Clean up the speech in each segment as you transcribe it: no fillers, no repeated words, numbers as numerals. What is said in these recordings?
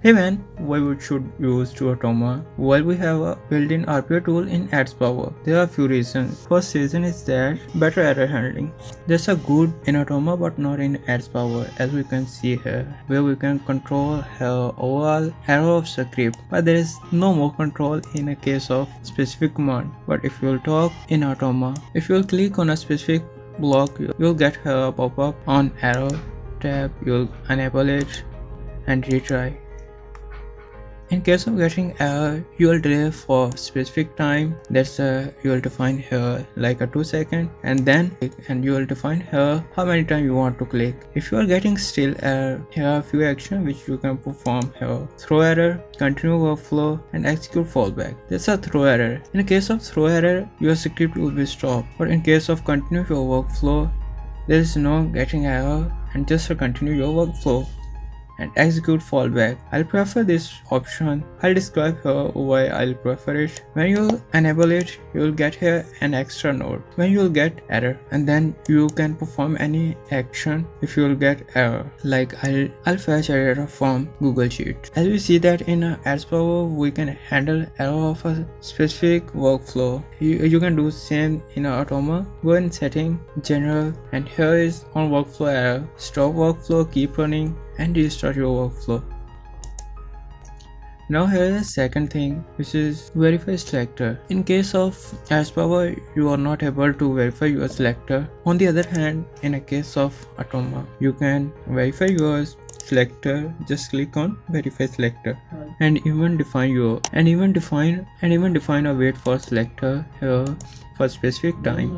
Hey man, why we should use to Automa? Well, we have a built-in RPA tool in AdsPower. There are a few reasons. First reason is that better error handling. There's a good in Automa but not in AdsPower, as we can see here, where we can control overall error of script, but there is no more control in a case of specific command. But if you'll talk in Automa, if you'll click on a specific block, you'll get a pop-up on error tab, you'll enable it and retry. In case of getting error, you will delay for specific time. That's you will define here like a 2 second, and then you will define here how many times you want to click. If you are getting still error, here are a few actions which you can perform here: throw error, continue workflow, and execute fallback. That's a throw error. In case of throw error, your script will be stopped, but in case of continue your workflow, there is no getting error and just continue your workflow and execute fallback. I'll prefer this option. I'll describe here why I'll prefer it. When you'll enable it, you'll get here an extra node when you'll get error, and then you can perform any action if you'll get error. Like I'll fetch error from Google Sheet. As we see that in AdsPower, we can handle error of a specific workflow. You can do same in Automa. Go in setting, general, and here is on workflow error. Stop workflow, keep running, and restart your workflow. Now here is the second thing, which is verify selector. In case of AdsPower, you are not able to verify your selector. On the other hand, in a case of Automa, you can verify your selector. Just click on verify selector and even define a wait for selector here for specific time.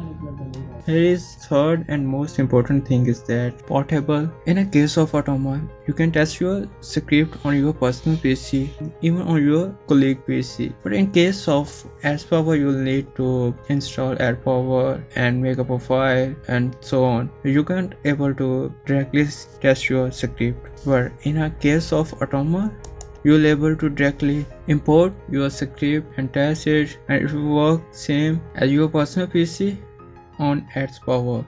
Here is third and most important thing is that portable. In a case of Automa, you can test your script on your personal PC, even on your colleague PC. But in case of AdsPower, you'll need to install AdsPower and make a profile and so on. You can't able to directly test your script. But in a case of Automa, you'll able to directly import your script and test it, and it will work same as your personal PC on AdsPower.